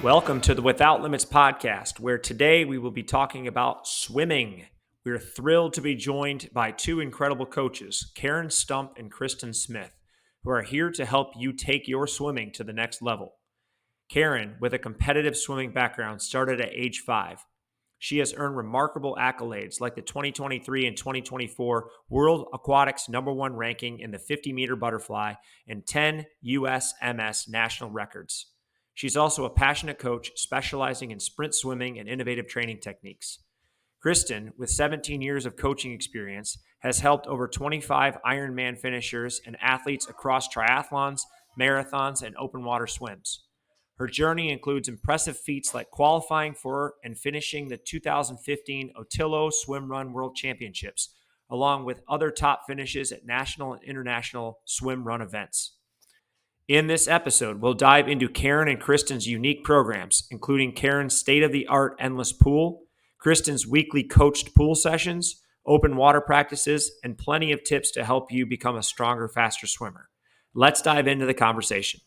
Welcome to the Without Limits podcast, where today we will be talking about swimming. We're thrilled to be joined by two incredible coaches, Karen Stump and Kristen Smith, who are here to help you take your swimming to the next level. Karen, with a competitive swimming background, started at age 5. She has earned remarkable accolades like the 2023 and 2024 World Aquatics #1 ranking in the 50-meter butterfly and 10 USMS National Records. She's also a passionate coach specializing in sprint swimming and innovative training techniques. Kristen, with 17 years of coaching experience, has helped over 25 Ironman finishers and athletes across triathlons, marathons, and open water swims. Her journey includes impressive feats like qualifying for and finishing the 2015 OtillO Swimrun World Championships, along with other top finishes at national and international swim run events. In this episode, we'll dive into Karen and Kristen's unique programs, including Karen's state-of-the-art endless pool, Kristen's weekly coached pool sessions, open water practices, and plenty of tips to help you become a stronger, faster swimmer. Let's dive into the conversation.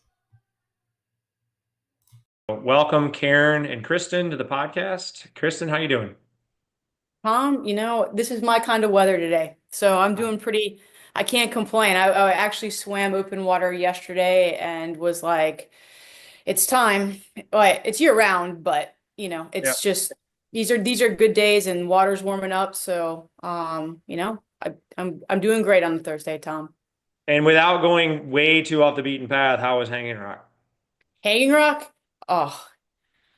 Welcome, Karen and Kristen, to the podcast. Kristen, how you doing? Tom, this is my kind of weather today, so I'm doing pretty. I can't complain. I actually swam open water yesterday and was like, it's time. Well, it's year round, but it's just these are good days and water's warming up. So, I'm doing great on the Thursday, Tom. And without going way too off the beaten path, how was Hanging Rock? Hanging Rock? Oh,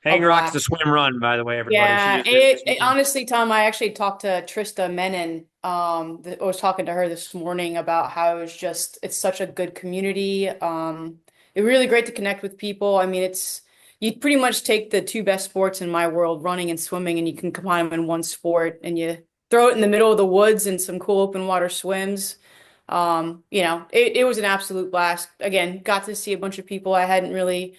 Hanging Rock's the swim run, by the way, everybody. Yeah, honestly, Tom, I actually talked to Trista Menon. I was talking to her this morning about how it's such a good community. It's really great to connect with people. I mean, you pretty much take the two best sports in my world, running and swimming, and you can combine them in one sport, and you throw it in the middle of the woods and some cool open water swims. It was an absolute blast. Again, got to see a bunch of people I hadn't really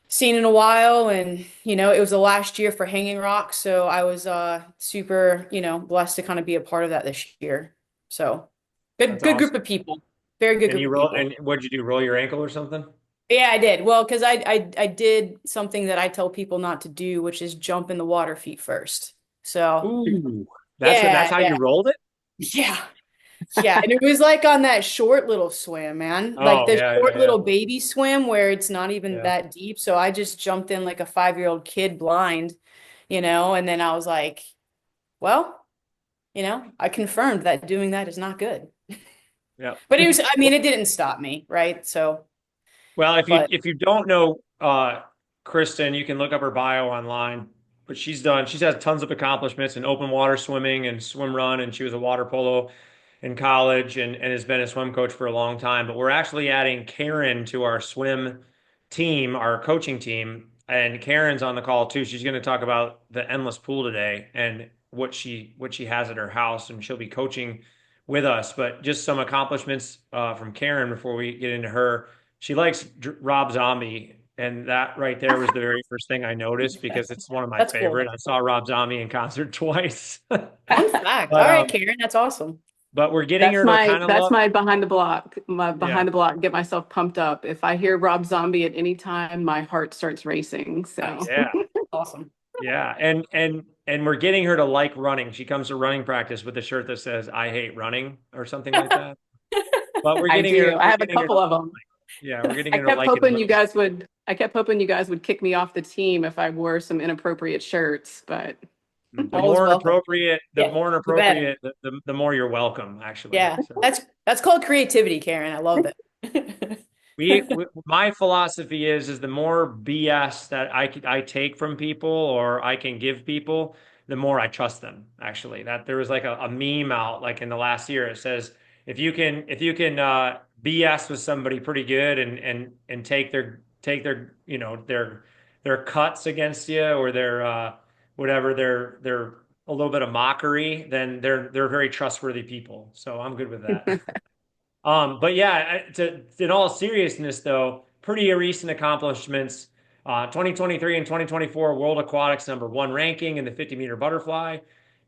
seen in a while, and it was the last year for Hanging Rock, so I was super blessed to kind of be a part of that this year. So good awesome. Group of people, very good group of people. And what did you do, roll your ankle or something? Yeah, I did. Well, because I did something that I tell people not to do, which is jump in the water feet first. So that's how you rolled it? Yeah, and it was like on that short little swim, man. Like the short little baby swim where it's not even that deep. So I just jumped in like a 5-year-old kid blind, and then I was like, well, I confirmed that doing that is not good. Yeah. But it didn't stop me, right? So well, if you don't know Kristen, you can look up her bio online. But she's had tons of accomplishments in open water swimming and swim run, and she was a water polo in college and has been a swim coach for a long time. But we're actually adding Karen to our swim team, our coaching team. And Karen's on the call too. She's going to talk about the endless pool today and what she has at her house, and she'll be coaching with us. But just some accomplishments from Karen before we get into her. She likes Rob Zombie, and that right there was the very first thing I noticed because it's one of my favorite. Cool. I saw Rob Zombie in concert twice. Fun fact. All right, Karen, that's awesome. But we're getting her to kind of that's my behind the block. Get myself pumped up. If I hear Rob Zombie at any time, my heart starts racing. So yeah, awesome. Yeah, and we're getting her to like running. She comes to running practice with a shirt that says "I hate running" or something like that. But we're getting her. I have a couple of them. Yeah, we're getting her. I kept hoping you guys would kick me off the team if I wore some inappropriate shirts, but. The more inappropriate, the more you're welcome, actually. Yeah, so. That's called creativity, Karen. I love it. My philosophy is the more BS that I take from people or I can give people, the more I trust them. Actually, that there was like a meme out like in the last year. It says if you can BS with somebody pretty good and take their their cuts against you or their whatever, they're a little bit of mockery, then they're very trustworthy people. So I'm good with that. But yeah, in all seriousness though, pretty recent accomplishments, 2023 and 2024 World Aquatics #1 ranking in the 50-meter butterfly,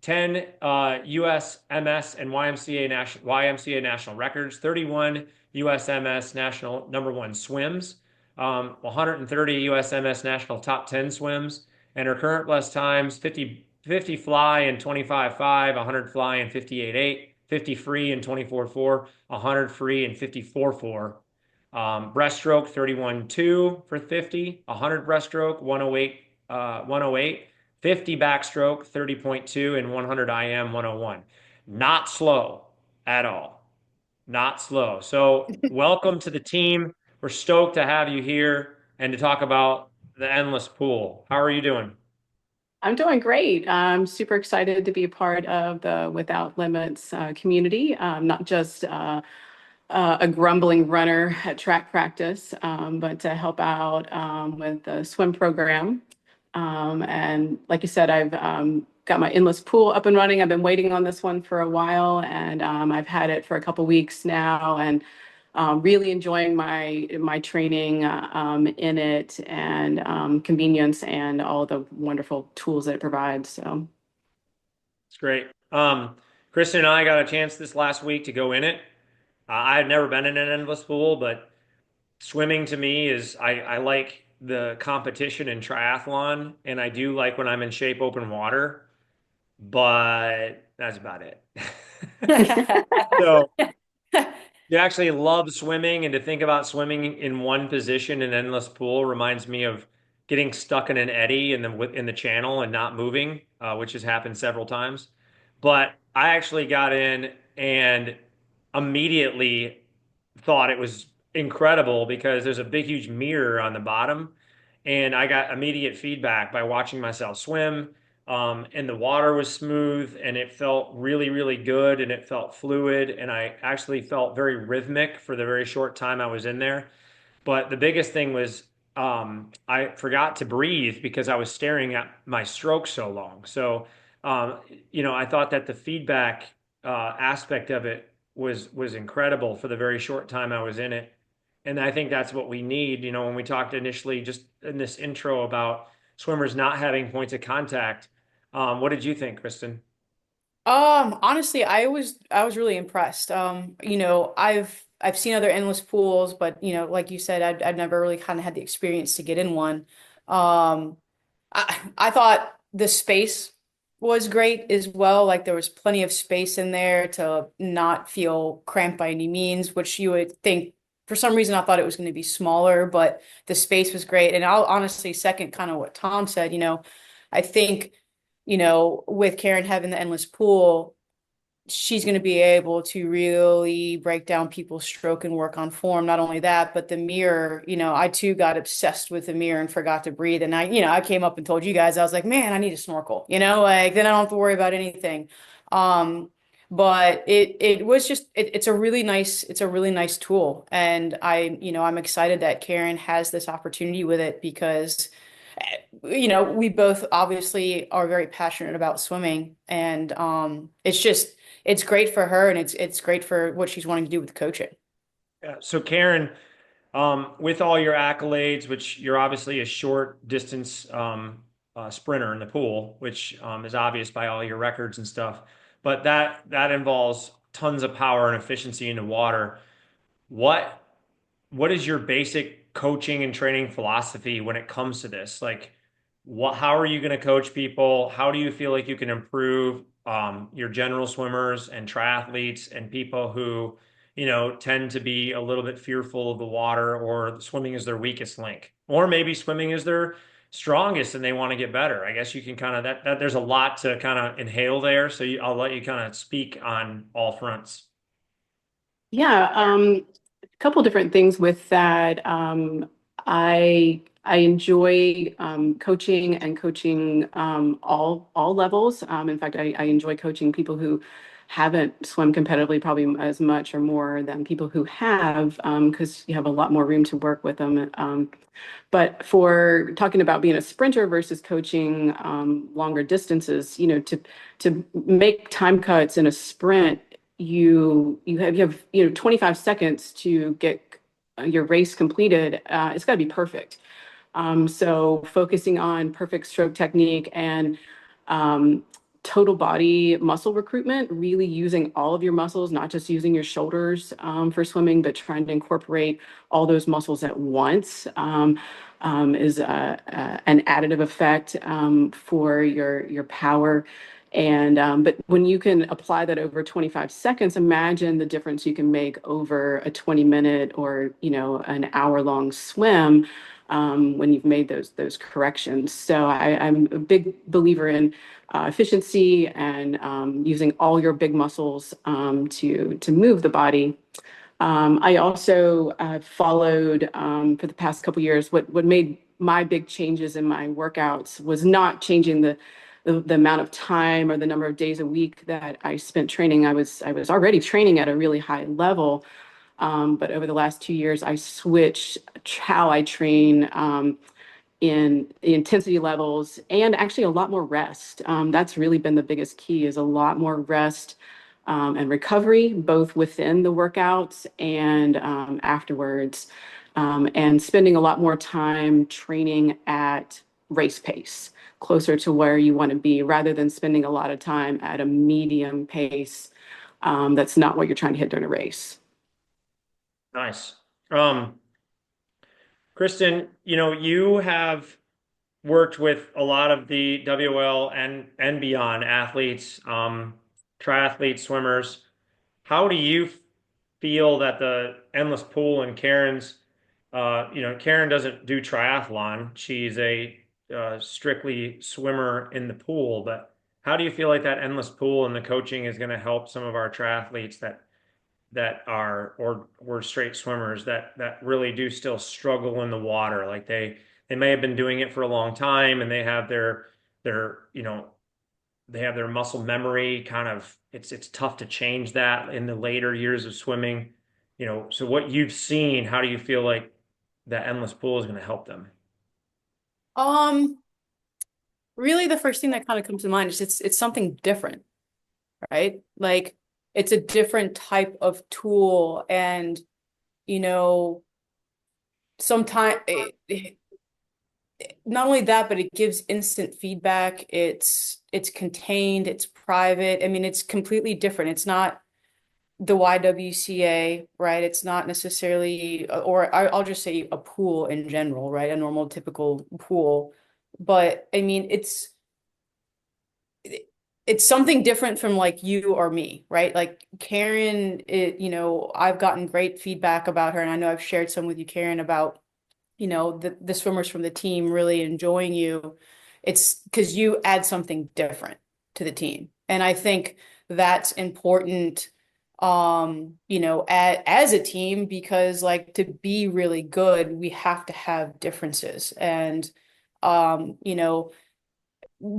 10 USMS and YMCA national records, 31 USMS national #1 swims, 130 USMS national top 10 swims, and her current best times 50 fly in 25.5, 100 fly in 58.8, 50 free in 24.4, 100 free in 54.4. Breaststroke 31.2 for 50, 100 breaststroke 108, 50 backstroke 30.2, and 100 IM 101. Not slow at all. Not slow. So welcome to the team. We're stoked to have you here and to talk about the endless pool. How are you doing? I'm doing great. I'm super excited to be a part of the Without Limits community, not just a grumbling runner at track practice, but to help out with the swim program. And like you said, I've got my endless pool up and running. I've been waiting on this one for a while, and I've had it for a couple weeks now, and really enjoying my training in it, and convenience and all the wonderful tools that it provides. So it's great. Kristen and I got a chance this last week to go in it. I've never been in an endless pool, but swimming to me is I like the competition in triathlon, and I do like when I'm in shape open water, but that's about it. So you actually love swimming, and to think about swimming in one position in an endless pool reminds me of getting stuck in an eddy in the channel and not moving, which has happened several times. But I actually got in and immediately thought it was incredible because there's a big, huge mirror on the bottom, and I got immediate feedback by watching myself swim. And the water was smooth and it felt really, really good and it felt fluid. And I actually felt very rhythmic for the very short time I was in there. But the biggest thing was I forgot to breathe because I was staring at my stroke so long. So, I thought that the feedback aspect of it was incredible for the very short time I was in it. And I think that's what we need. When we talked initially just in this intro about swimmers not having points of contact, what did you think, Kristen? Honestly, I was really impressed. I've seen other endless pools, but like you said, I've never really kind of had the experience to get in one. Um, I thought the space was great as well. Like there was plenty of space in there to not feel cramped by any means, which you would think for some reason I thought it was going to be smaller, but the space was great. And I'll honestly second kind of what Tom said, I think, with Karen having the endless pool, she's going to be able to really break down people's stroke and work on form. Not only that, but the mirror, I too got obsessed with the mirror and forgot to breathe. And I came up and told you guys, I was like, man, I need a snorkel, like then I don't have to worry about anything. But it was just it's a really nice tool. And I'm excited that Karen has this opportunity with it because we both obviously are very passionate about swimming, and it's great for her, and it's great for what she's wanting to do with coaching. Yeah. So Karen, with all your accolades, which you're obviously a short distance sprinter in the pool, which is obvious by all your records and stuff, but that involves tons of power and efficiency in the water. What what is your basic coaching and training philosophy when it comes to this? Like, how are you going to coach people? How do you feel like you can improve your general swimmers and triathletes and people who, tend to be a little bit fearful of the water, or swimming is their weakest link, or maybe swimming is their strongest and they want to get better? I guess you can kind of that there's a lot to kind of inhale there. So I'll let you kind of speak on all fronts. yeah, a couple different things with that. I enjoy coaching and coaching all levels. In fact, I enjoy coaching people who haven't swum competitively probably as much or more than people who have, because you have a lot more room to work with them. But for talking about being a sprinter versus coaching longer distances, to make time cuts in a sprint, you have 25 seconds to get your race completed. It's got to be perfect. So focusing on perfect stroke technique and total body muscle recruitment, really using all of your muscles, not just using your shoulders for swimming, but trying to incorporate all those muscles at once is an additive effect for your power. And but when you can apply that over 25 seconds, imagine the difference you can make over a 20-minute or an hour-long swim when you've made those corrections. So I'm a big believer in efficiency and using all your big muscles to move the body. I also followed for the past couple years. What made my big changes in my workouts was not changing the amount of time or the number of days a week that I spent training. I was already training at a really high level, but over the last 2 years, I switched how I train in the intensity levels and actually a lot more rest. That's really been the biggest key, is a lot more rest and recovery, both within the workouts and afterwards, and spending a lot more time training at race pace, closer to where you want to be, rather than spending a lot of time at a medium pace. That's not what you're trying to hit during a race. Nice. Kristen, you have worked with a lot of the WL and beyond athletes, triathletes, swimmers. How do you feel that the endless pool and Karen doesn't do triathlon. She's a strictly swimmer in the pool, but how do you feel like that endless pool and the coaching is going to help some of our triathletes that are or were straight swimmers that really do still struggle in the water? Like they may have been doing it for a long time and they have their they have their muscle memory kind of, it's tough to change that in the later years of swimming. So what you've seen, how do you feel like that endless pool is going to help them? Um, Really the first thing that kind of comes to mind is it's something different, right? Like it's a different type of tool, and you know, sometimes not only that, but it gives instant feedback. It's contained, it's private. I mean, it's completely different. It's not the YWCA, right? It's not necessarily, or I'll just say a pool in general, right? A normal, typical pool. But I mean, it's something different from like you or me, right? Like Karen, I've gotten great feedback about her, and I know I've shared some with you, Karen, about the swimmers from the team really enjoying you. It's because you add something different to the team, and I think that's important, as a team, because like to be really good, we have to have differences. And um you know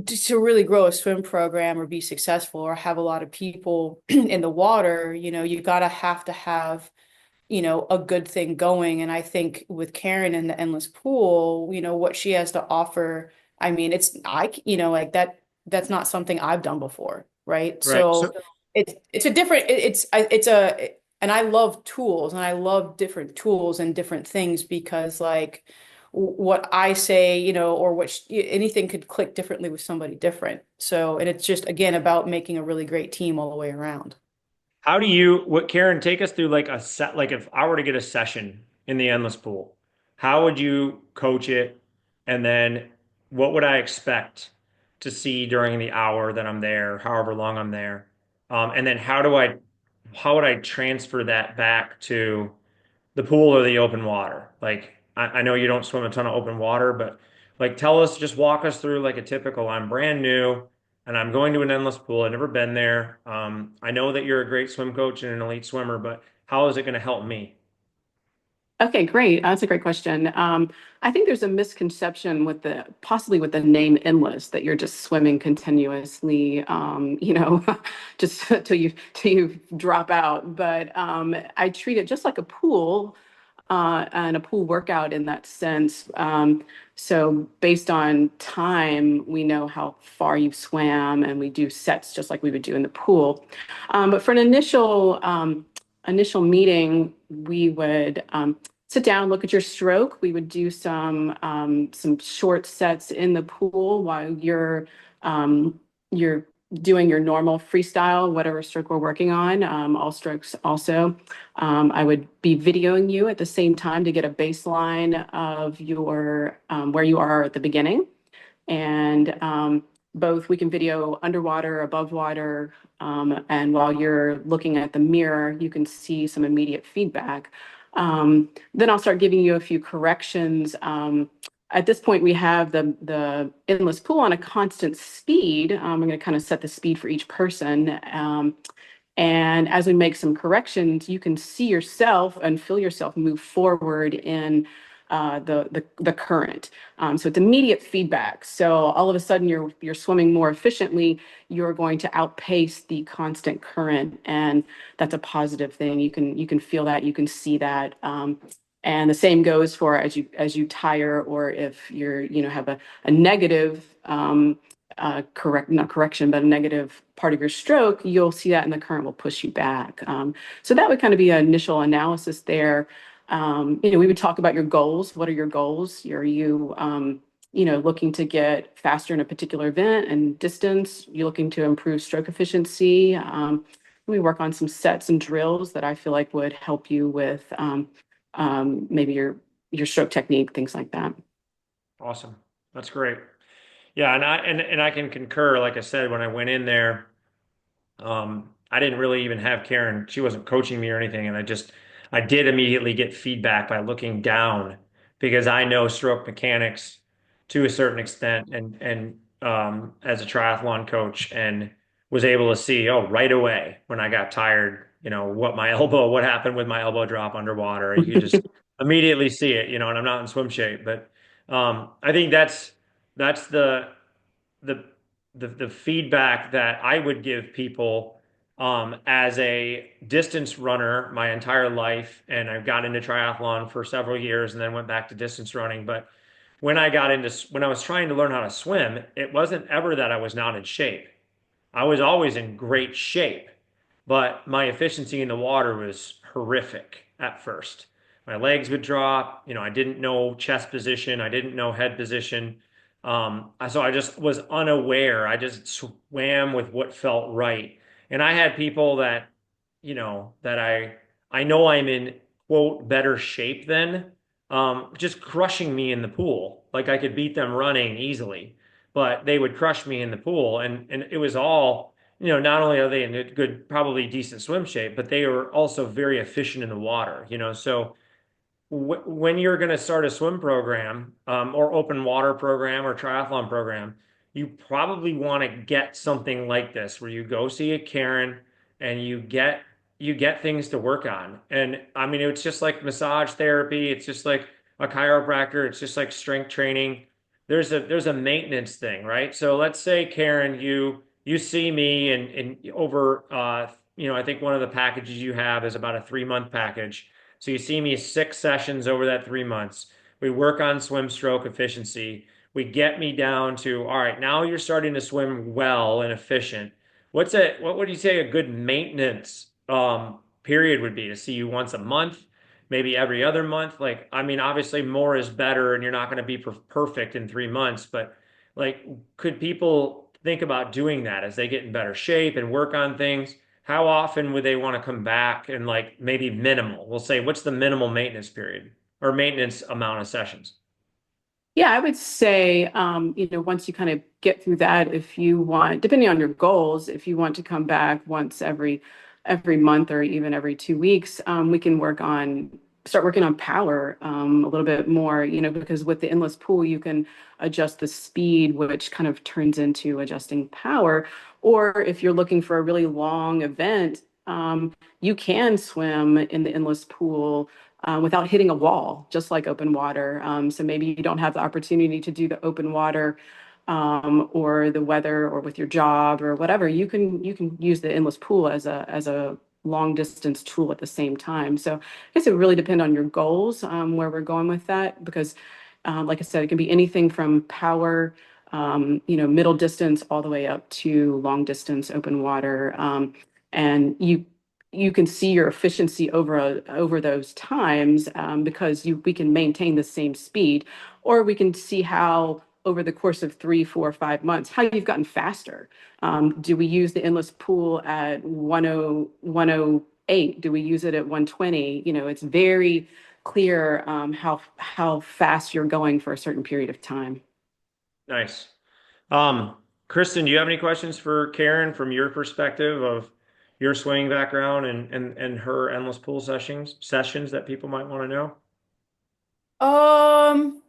to really grow a swim program or be successful or have a lot of people in the water, you gotta have to have a good thing going. And I think with Karen in the endless pool, what she has to offer, I mean, like that's not something I've done before, right? Right. So it's a different, it's a, and I love tools, and I love different tools and different things, because like what I say, or anything could click differently with somebody different. So, and it's just, again, about making a really great team all the way around. How do Karen, take us through like a set, like if I were to get a session in the endless pool, how would you coach it? And then what would I expect to see during the hour that I'm there, however long I'm there? And then how would I transfer that back to the pool or the open water? Like, I know you don't swim a ton of open water, but like, just walk us through like a typical, I'm brand new and I'm going to an endless pool. I've never been there. I know that you're a great swim coach and an elite swimmer, but how is it going to help me? Okay, great. That's a great question. I think there's a misconception possibly with the name endless, that you're just swimming continuously, just till you drop out. But I treat it just like a pool, and a pool workout in that sense. So based on time, we know how far you've swam, and we do sets just like we would do in the pool. But for an initial meeting, we would sit down, look at your stroke. We would do some short sets in the pool while you're doing your normal freestyle, whatever stroke we're working on, all strokes also. I would be videoing you at the same time to get a baseline of your where you are at the beginning. And both we can video underwater, above water, and while you're looking at the mirror, you can see some immediate feedback. Then I'll start giving you a few corrections. At this point, we have the endless pool on a constant speed. I'm going to kind of set the speed for each person. And as we make some corrections, you can see yourself and feel yourself move forward in the current. So it's immediate feedback. So all of a sudden you're swimming more efficiently. You're going to outpace the constant current, and that's a positive thing. You can feel that, you can see that. And the same goes for as you tire, or if have a negative not correction, but a negative part of your stroke, you'll see that, and the current will push you back. So that would kind of be an initial analysis there. We would talk about your goals. What are your goals? Are you, looking to get faster in a particular event and distance? You're looking to improve stroke efficiency. We work on some sets and drills that I feel like would help you with maybe your stroke technique, things like that. Awesome. That's great. Yeah, and I can concur. Like I said, when I went in there, I didn't really even have Karen. She wasn't coaching me or anything, and I did immediately get feedback by looking down, because I know stroke mechanics to a certain extent, and as a triathlon coach, and was able to see, right away when I got tired, what happened with my elbow drop underwater. You could just immediately see it, and I'm not in swim shape, but I think that's the the feedback that I would give people as a distance runner my entire life. And I've got into triathlon for several years and then went back to distance running. But when I was trying to learn how to swim, it wasn't ever that I was not in shape. I was always in great shape, but my efficiency in the water was horrific at first. My legs would drop, I didn't know chest position, I didn't know head position. So I just was unaware. I just swam with what felt right. And I had people that I know I'm in quote better shape than, just crushing me in the pool. Like I could beat them running easily, but they would crush me in the pool. And it was all, not only are they in a good, probably decent swim shape, but they were also very efficient in the water, so when you're going to start a swim program, or open water program or triathlon program, you probably want to get something like this where you go see a Karen and you get things to work on. And I mean, it's just like massage therapy. It's just like a chiropractor. It's just like strength training. There's a maintenance thing, right? So let's say, Karen, you see me, and over, I think one of the packages you have is about a 3-month package. So you see me 6 sessions over that 3 months. We work on swim stroke efficiency. We get me down to, all right, now you're starting to swim well and efficient. What would you say a good maintenance period would be? To see you once a month, maybe every other month? Like, I mean, obviously more is better, and you're not going to be perfect in 3 months, but like, could people think about doing that as they get in better shape and work on things? How often would they want to come back, and like maybe minimal? We'll say, what's the minimal maintenance period or maintenance amount of sessions? Yeah, I would say, once you kind of get through that, if you want, depending on your goals, if you want to come back once every month or even every 2 weeks, we can start working on power a little bit more, because with the endless pool, you can adjust the speed, which kind of turns into adjusting power. Or if you're looking for a really long event, you can swim in the endless pool without hitting a wall, just like open water. So maybe you don't have the opportunity to do the open water, or the weather, or with your job or whatever. You can use the endless pool as a long distance tool at the same time. So I guess it really depends on your goals, where we're going with that, because like I said, it can be anything from power, middle distance, all the way up to long distance open water. And you can see your efficiency over those times, because we can maintain the same speed, or we can see how over the course of 3, 4, 5 months, how you've gotten faster. Do we use the endless pool at 108? Do we use it at 120? It's very clear how fast you're going for a certain period of time. Nice. Kristen, do you have any questions for Karen from your perspective of your swimming background and her endless pool sessions that people might want to know? Um,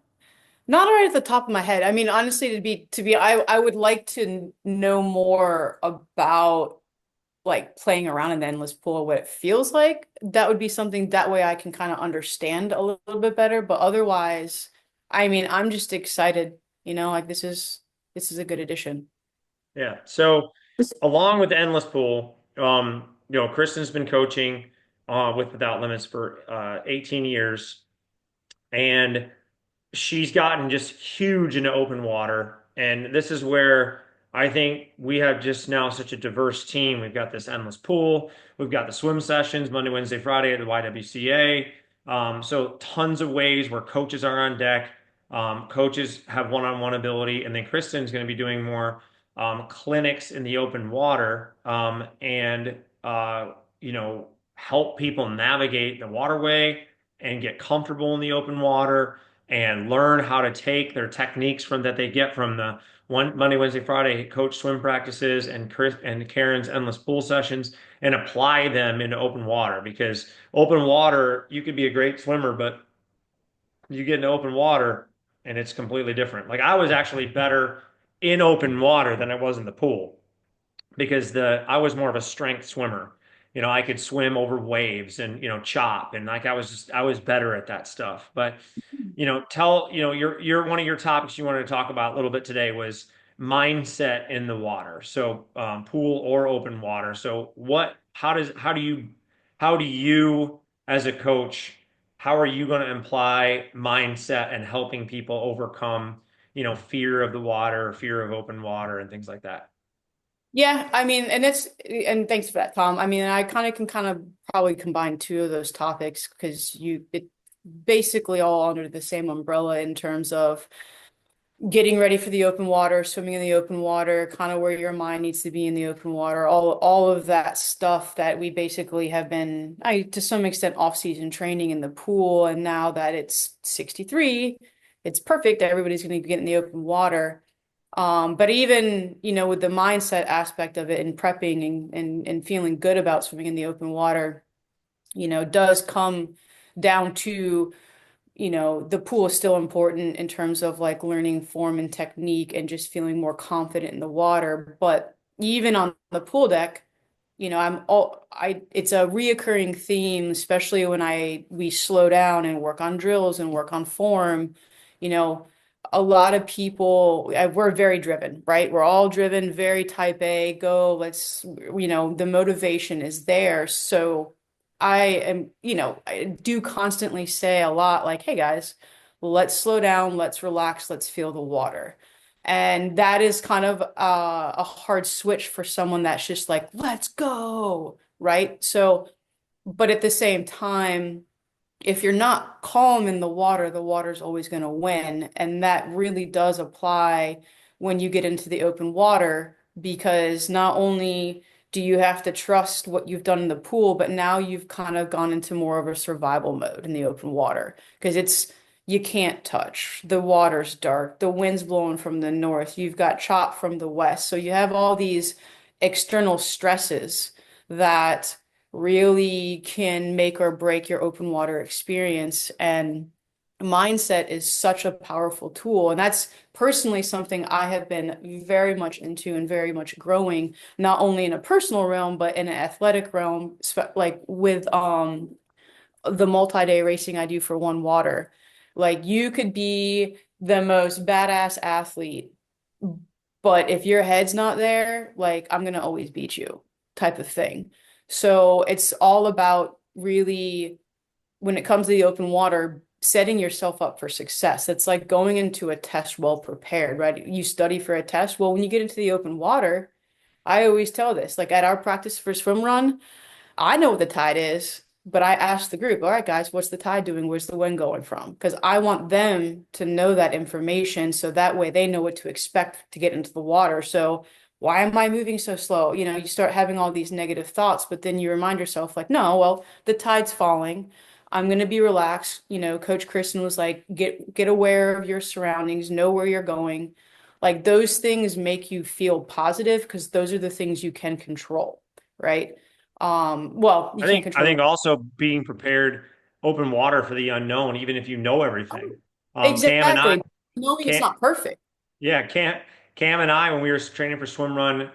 Not right at the top of my head. I mean, honestly, I would like to know more about like playing around in the endless pool, what it feels like. That would be something that way I can kind of understand a little bit better. But otherwise, I mean, I'm just excited, like this is a good addition. Yeah. So along with the endless pool, Kristen's been coaching with Without Limits for 18 years, and she's gotten just huge into open water. And this is where I think we have just now such a diverse team. We've got this endless pool, we've got the swim sessions Monday, Wednesday, Friday at the YWCA. So tons of ways where coaches are on deck. Coaches have one-on-one ability, and then Kristen's going to be doing more clinics in the open water and help people navigate the waterway and get comfortable in the open water and learn how to take their techniques from that they get from the Monday, Wednesday, Friday coach swim practices and Karen's endless pool sessions and apply them into open water, because open water, you could be a great swimmer, but you get into open water and it's completely different. Like I was actually better in open water than I was in the pool because I was more of a strength swimmer. I could swim over waves and chop, and like I was better at that stuff. But your one of your topics you wanted to talk about a little bit today was mindset in the water. So pool or open water. So how do you as a coach, how are you going to imply mindset and helping people overcome fear of the water, fear of open water, and things like that? Yeah, I mean, and thanks for that, Tom. I mean, I can probably combine two of those topics because it basically all under the same umbrella in terms of getting ready for the open water, swimming in the open water, kind of where your mind needs to be in the open water, all of that stuff that we basically have been, to some extent, off-season training in the pool. And now that it's 63, it's perfect. Everybody's going to get in the open water. But even, with the mindset aspect of it and prepping and feeling good about swimming in the open water, does come down to the pool is still important in terms of like learning form and technique and just feeling more confident in the water. But even on the pool deck, it's a reoccurring theme, especially when we slow down and work on drills and work on form. You know, a lot of people, we're very driven, right? We're all driven, very type A, go, the motivation is there. So I do constantly say a lot like, hey guys, let's slow down, let's relax, let's feel the water. And that is kind of a hard switch for someone that's just like, let's go, right? So, but at the same time, if you're not calm in the water's always going to win. And that really does apply when you get into the open water, because not only do you have to trust what you've done in the pool, but now you've kind of gone into more of a survival mode in the open water because you can't touch. The water's dark, the wind's blowing from the north, you've got chop from the west. So you have all these external stresses that really can make or break your open water experience. And mindset is such a powerful tool. And that's personally something I have been very much into and very much growing, not only in a personal realm, but in an athletic realm, like with the multi-day racing I do for One Water. Like you could be the most badass athlete, but if your head's not there, like I'm gonna always beat you type of thing. So it's all about really, when it comes to the open water, setting yourself up for success. It's like going into a test well prepared, right? You study for a test. Well, when you get into the open water, I always tell this, like at our practice for swim run, I know what the tide is. but I asked the group, all right, guys, what's the tide doing? Where's the wind going from? Because I want them to know that information so that way they know what to expect to get into the water. So why am I moving so slow? You know, you start having all these negative thoughts, but then you remind yourself, like, no, well, the tide's falling. I'm going to be relaxed. You know, Coach Kristen was like, get aware of your surroundings, know where you're going. Like those things make you feel positive because those are the things you can control, right? Well, you can't I think control also being prepared, open water for the unknown, even if you know everything. Cam and I, exactly. Knowing it's Cam, not perfect. yeah, Cam and I, when we were training for swim run,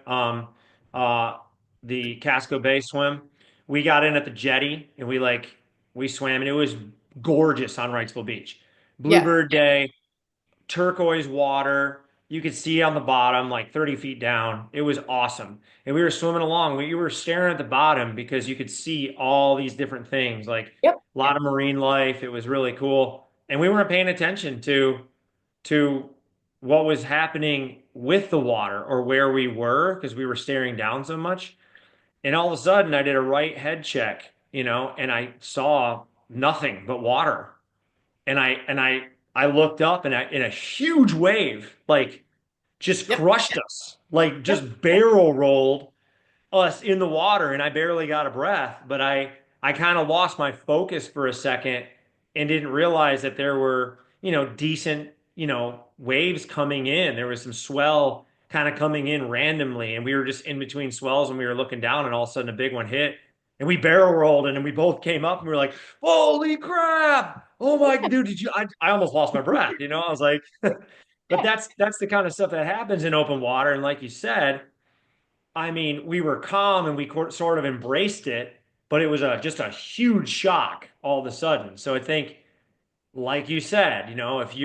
uh, the Casco Bay swim, we got in at the jetty and we swam and it was gorgeous on Wrightsville Beach. Yeah. Bluebird Day, turquoise water. You could see on the bottom, like 30 feet down. It was awesome. And we were swimming along. We were staring at the bottom because you could see all these different things, like Yep. a lot of marine life. It was really cool. And we weren't paying attention to what was happening with the water or where we were because we were staring down so much. And all of a sudden, I did a right head check, and I saw nothing but water. And I looked up and in a huge wave, like just Yep. crushed us, like Yep. just barrel rolled us in the water, and I barely got a breath, but I kind of lost my focus for a second and didn't realize that there were, decent, waves coming in. There was some swell kind of coming in randomly, and we were just in between swells and we were looking down, and all of a sudden a big one hit. And we barrel rolled, and then we both came up and we were like, "Holy crap! Oh my dude, did you?" I almost lost my breath. I was like, but Yeah. that's the kind of stuff that happens in open water. And like you said, I mean, we were calm and we sort of embraced it, but it was just a huge shock all of a sudden. So I think, like you said, if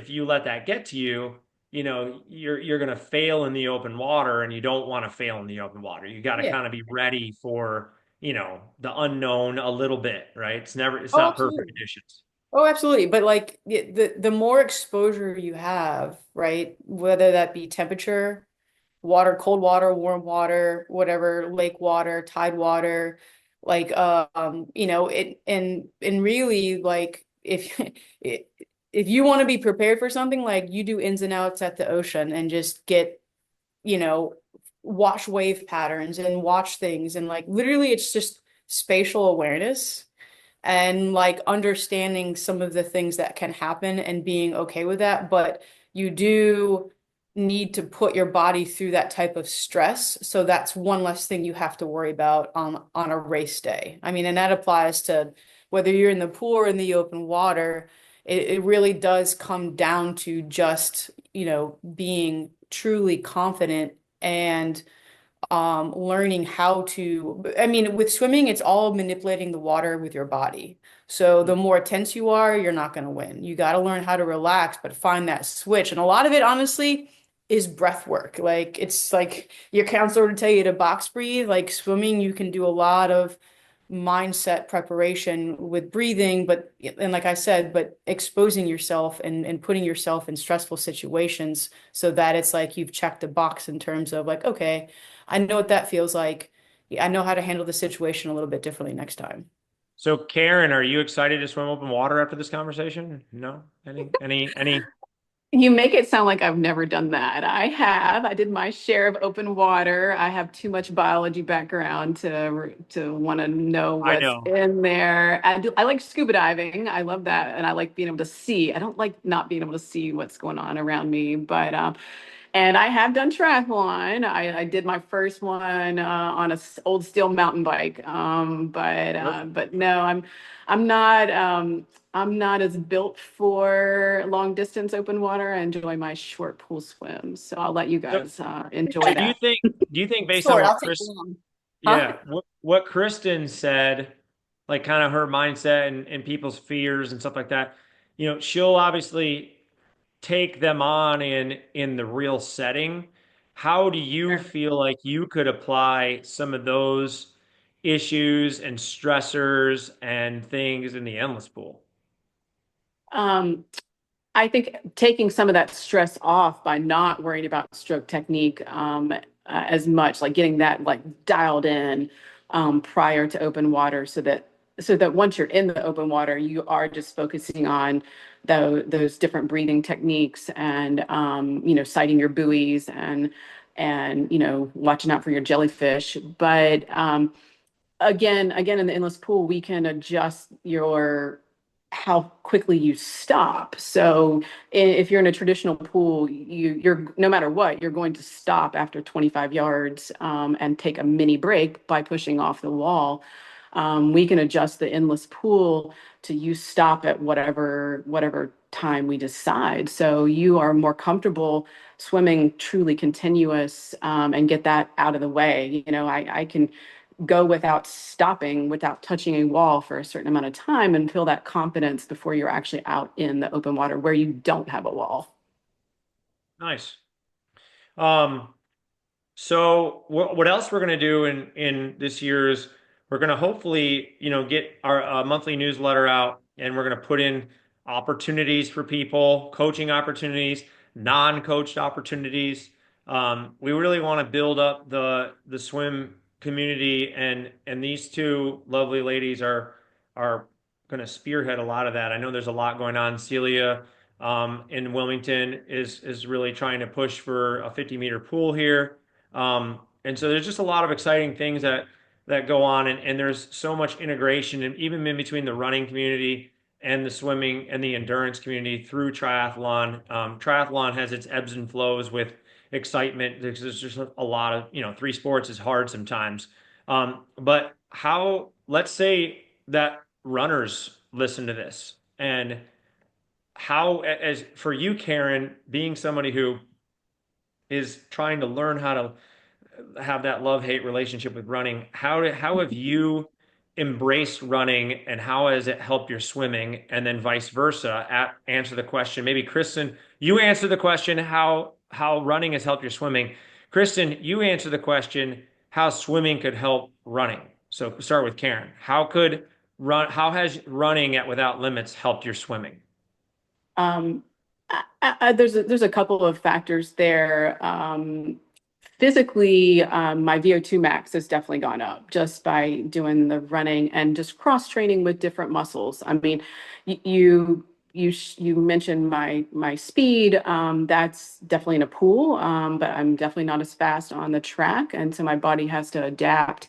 you let that get to you, you're going to fail in the open water, and you don't want to fail in the open water. You got to Yeah. kind of be ready for, the unknown a little bit, right? It's Oh, not perfect absolutely. conditions. Oh, absolutely. But like the more exposure you have, right? Whether that be temperature, water, cold water, warm water, whatever, lake water, tide water, like it and really like if if you want to be prepared for something, like you do ins and outs at the ocean and just get, you know, watch wave patterns and watch things and like literally it's just spatial awareness and like understanding some of the things that can happen and being okay with that. But you do need to put your body through that type of stress. So that's one less thing you have to worry about on a race day. I mean, and that applies to whether you're in the pool or in the open water. It really does come down to just, being truly confident and learning how to, I mean, with swimming, it's all manipulating the water with your body. So the more tense you are, you're not going to win. You got to learn how to relax, but find that switch. And a lot of it, honestly, is breath work. Like it's like your counselor would tell you to box breathe. Like swimming, you can do a lot of mindset preparation with breathing, but and like I said, but exposing yourself and putting yourself in stressful situations so that it's like you've checked a box in terms of like, okay, I know what that feels like. I know how to handle the situation a little bit differently next time. So, Karen, are you excited to swim open water after this conversation? No? Any? You make it sound like I've never done that. I have. I did my share of open water. I have too much biology background to want to know I what's know. in there. I like scuba diving. I love that, and I like being able to see. I don't like not being able to see what's going on around me, but and I have done triathlon. I did my first one on a old steel mountain bike. But no, I'm not I'm not as built for long distance open water. I enjoy my short pool swims. So I'll let you So, guys enjoy do you that. think based on Short, what I'll take Chris, long. Huh? yeah, what Kristen said, like kind of her mindset and people's fears and stuff like that, she'll obviously take them on in the real setting. How do you Sure. feel like you could apply some of those issues and stressors and things in the endless pool? Um, I think taking some of that stress off by not worrying about stroke technique as much, like getting that like dialed in prior to open water, so that so that once you're in the open water, you are just focusing on those different breathing techniques and sighting your buoys and watching out for your jellyfish. But again, in the endless pool, we can adjust your how quickly you stop. So if you're in a traditional pool, you're no matter what, you're going to stop after 25 yards and take a mini break by pushing off the wall. We can adjust the endless pool to you stop at whatever time we decide. So you are more comfortable swimming truly continuous and get that out of the way. I can go without stopping, without touching a wall for a certain amount of time and feel that confidence before you're actually out in the open water where you don't have a wall. Nice. Um, So what else we're going to do in this year's, we're going to hopefully, get our monthly newsletter out, and we're going to put in opportunities for people, coaching opportunities, non-coached opportunities. We really want to build up the swim community, and these two lovely ladies are going to spearhead a lot of that. I know there's a lot going on. Celia in Wilmington is really trying to push for a 50-meter pool here. And so there's just a lot of exciting things that go on, and there's so much integration, and even in between the running community and the swimming and the endurance community through triathlon. Triathlon has its ebbs and flows with excitement because there's just a lot of, three sports is hard sometimes. But let's say that runners listen to this, and how, as for you, Karen, being somebody who is trying to learn how to have that love-hate relationship with running. How have you embraced running, and how has it helped your swimming? And then vice versa, answer the question. Maybe Kristen, you answer the question, how running has helped your swimming. Kristen, you answer the question, how swimming could help running. So start with Karen. How has running at Without Limits helped your swimming? Um, there's a couple of factors there. Physically, my VO2 max has definitely gone up just by doing the running and just cross training with different muscles. I mean, you mentioned my speed. That's definitely in a pool, but I'm definitely not as fast on the track, and so my body has to adapt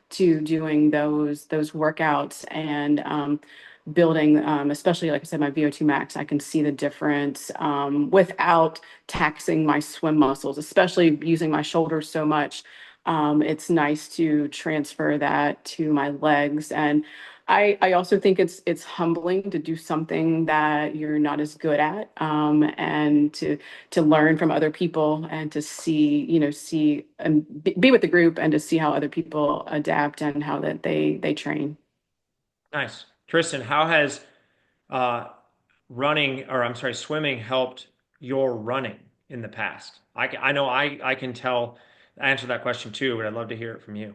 to doing those workouts and building, especially like I said, my VO2 max. I can see the difference without taxing my swim muscles, especially using my shoulders so much. It's nice to transfer that to my legs. And I also think it's humbling to do something that you're not as good at, and to learn from other people and to see and be with the group and to see how other people adapt and how that they train. Nice. Tristan, how has uh, swimming helped your running in the past? I know I can answer that question too, but I'd love to hear it from you.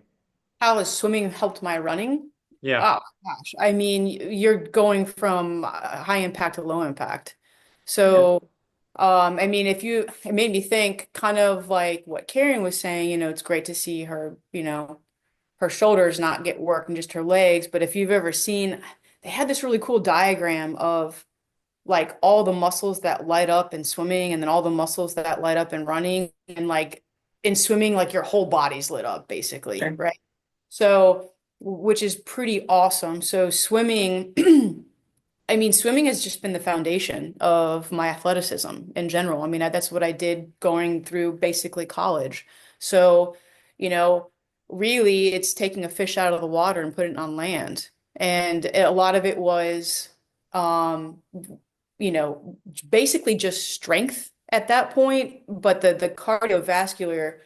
How has swimming helped my running? Yeah. Oh gosh. I mean, you're going from high impact to low impact. Yeah. So, I mean, it made me think kind of like what Karen was saying, it's great to see her, her shoulders not get work and just her legs. But if you've ever seen, they had this really cool diagram of like all the muscles that light up in swimming and then all the muscles that light up in running. And like in swimming, like your whole body's lit up basically, Sure. right? So, which is pretty awesome. So swimming, I mean, swimming has just been the foundation of my athleticism in general. I mean, that's what I did going through basically college. So, you know, really it's taking a fish out of the water and putting it on land. And a lot of it was, um, basically just strength at that point. But the cardiovascular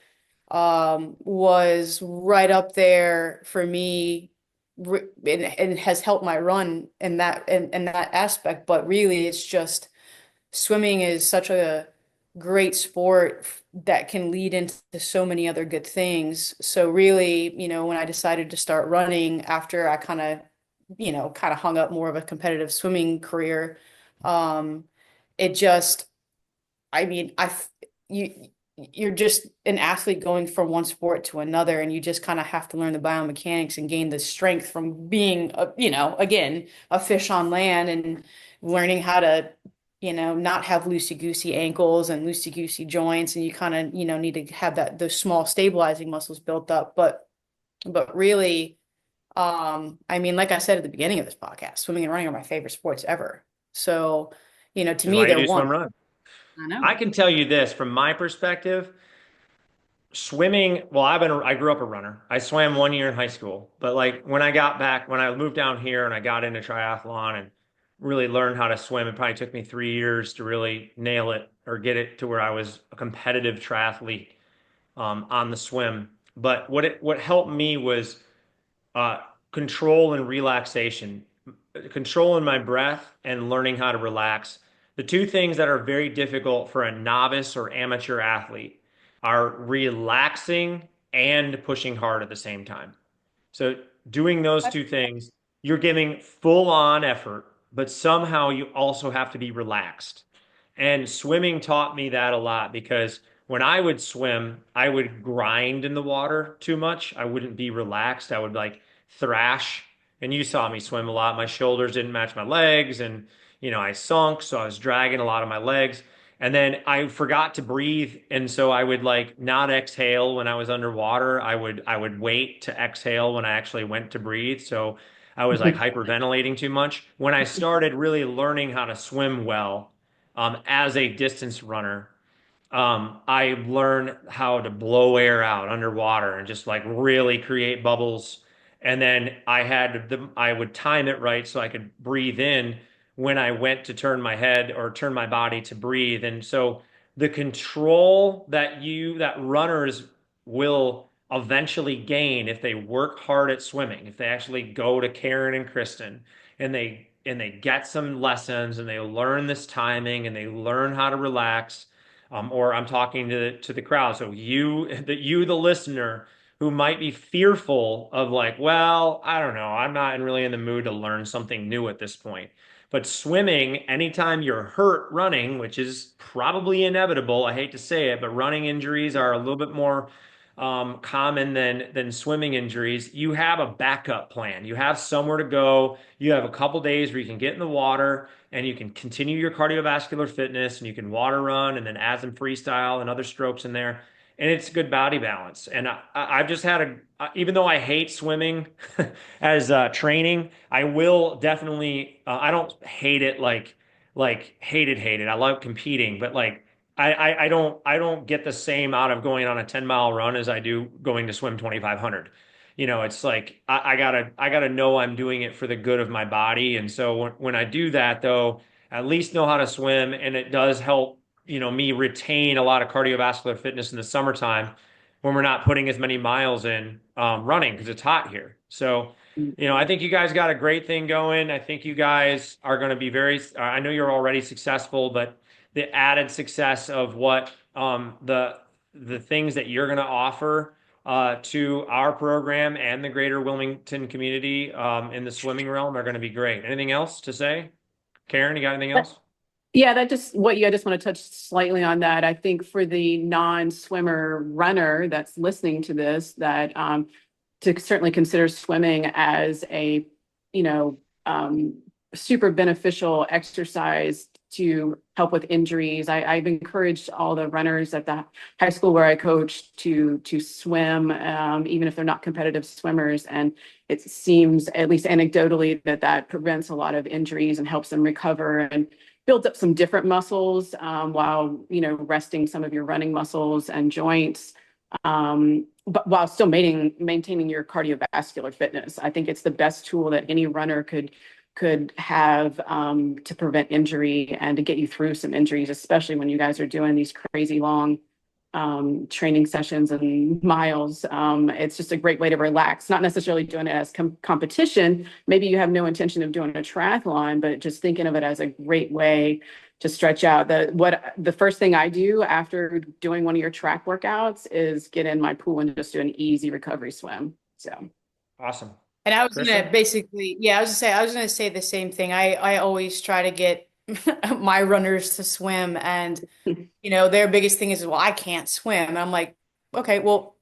was right up there for me, and has helped my run in that aspect. But really, it's just swimming is such a great sport that can lead into so many other good things. So really, when I decided to start running after I kind of hung up more of a competitive swimming career, it just, I mean, you. you're just an athlete going from one sport to another, and you just kind of have to learn the biomechanics and gain the strength from being, again, a fish on land, and learning how to, not have loosey-goosey ankles and loosey-goosey joints, and you kind of, need to have those small stabilizing muscles built up. But really, I mean, like I said at the beginning of this podcast, swimming and running are my favorite sports ever. So, to Is me, why you they're do one. swim run. I know. I can tell you this from my perspective, swimming, well, I grew up a runner. I swam 1 year in high school, but like when I moved down here and I got into triathlon and really learned how to swim, it probably took me 3 years to really nail it or get it to where I was a competitive triathlete on the swim. But what helped me was uh, control and relaxation, controlling my breath and learning how to relax. The two things that are very difficult for a novice or amateur athlete are relaxing and pushing hard at the same time. So doing those two things, you're giving full on effort, but somehow you also have to be relaxed. And swimming taught me that a lot because when I would swim, I would grind in the water too much. I wouldn't be relaxed. I would like thrash. And you saw me swim a lot. My shoulders didn't match my legs, and I sunk, so I was dragging a lot of my legs. And then I forgot to breathe, and so I would like not exhale when I was underwater. I would wait to exhale when I actually went to breathe. So I was like hyperventilating too much. When I started really learning how to swim well, as a distance runner, I learned how to blow air out underwater and just like really create bubbles. And then I would time it right so I could breathe in when I went to turn my head or turn my body to breathe. And so the control that runners will eventually gain if they work hard at swimming, if they actually go to Karen and Kristen and they get some lessons and they learn this timing and they learn how to relax. Or I'm talking to the crowd. So the listener who might be fearful of like, well, I don't know, I'm not really in the mood to learn something new at this point. But swimming, anytime you're hurt running, which is probably inevitable, I hate to say it, but running injuries are a little bit more common than swimming injuries. You have a backup plan. You have somewhere to go. You have a couple days where you can get in the water and you can continue your cardiovascular fitness and you can water run and then add some freestyle and other strokes in there. And it's good body balance. And I've just had even though I hate swimming as training, I will definitely, I don't hate it like hate it. I love competing, but like, I don't get the same out of going on a 10-mile run as I do going to swim 2,500. It's like I gotta know I'm doing it for the good of my body. And so when I do that, though, at least know how to swim, and it does help, me retain a lot of cardiovascular fitness in the summertime when we're not putting as many miles in running because it's hot here. So, I think you guys got a great thing going. I think you guys are going to be I know you're already successful, but the added success of what the things that you're going to offer to our program and the greater Wilmington community in the swimming realm are going to be great. Anything else to say? Karen, you got anything else? Yeah, I just want to touch slightly on that. I think for the non-swimmer runner that's listening to this, that to certainly consider swimming as a, super beneficial exercise to help with injuries. I've encouraged all the runners at the high school where I coach to swim, even if they're not competitive swimmers. And it seems, at least anecdotally, that prevents a lot of injuries and helps them recover and builds up some different muscles while resting some of your running muscles and joints, but while still maintaining your cardiovascular fitness. I think it's the best tool that any runner could have to prevent injury and to get you through some injuries, especially when you guys are doing these crazy long training sessions and miles. It's just a great way to relax, not necessarily doing it as competition. Maybe you have no intention of doing a triathlon, but just thinking of it as a great way to stretch out. The first thing I do after doing one of your track workouts is get in my pool and just do an easy recovery swim. So awesome. And I was Kristen? gonna basically, yeah, I was gonna say the same thing. I always try to get my runners to swim, and their biggest thing is, well, I can't swim. And I'm like, okay, well,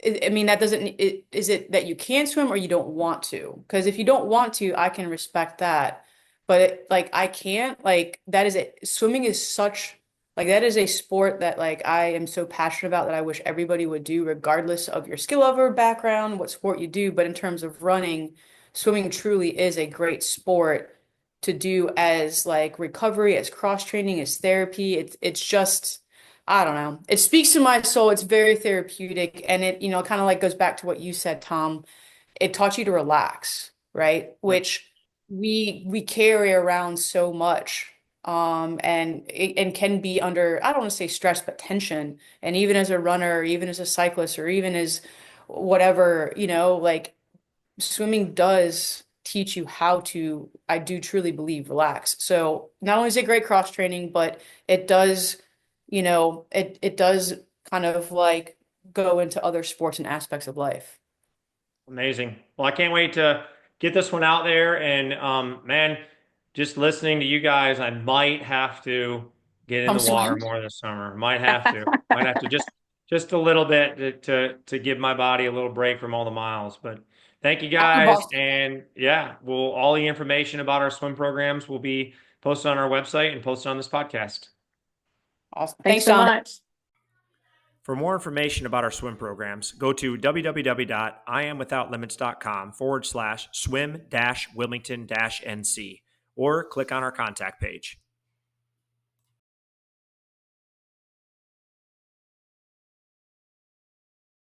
I mean, that doesn't, is it that you can swim or you don't want to? Because if you don't want to, I can respect that. But like, I can't, like, that is it. Swimming is such, like, that is a sport that, like, I am so passionate about that I wish everybody would do, regardless of your skill level or background, what sport you do. But in terms of running, swimming truly is a great sport to do as like recovery, as cross training, as therapy. It's just, I don't know. It speaks to my soul. It's very therapeutic. And it, kind of like goes back to what you said, Tom. It taught you to relax, right? Yep. Which we carry around so much. And can be under, I don't want to say stress, but tension. And even as a runner, or even as a cyclist, or even as whatever, like swimming does teach you how to, I do truly believe, relax. So not only is it great cross training, but it does, it does kind of like go into other sports and aspects of life. Amazing. Well, I can't wait to get this one out there. And man, just listening to you guys, I might have to get in Come the water swim. more this summer. Might have to. Might have to just a little bit to give my body a little break from all the miles. But thank you I'm a guys. boss. And yeah, all the information about our swim programs will be posted on our website and posted on this podcast. Awesome. Thanks Thanks, so Tom. much. For more information about our swim programs, go to www.IamWithoutLimits.com/swim-Wilmington-NC or click on our contact page.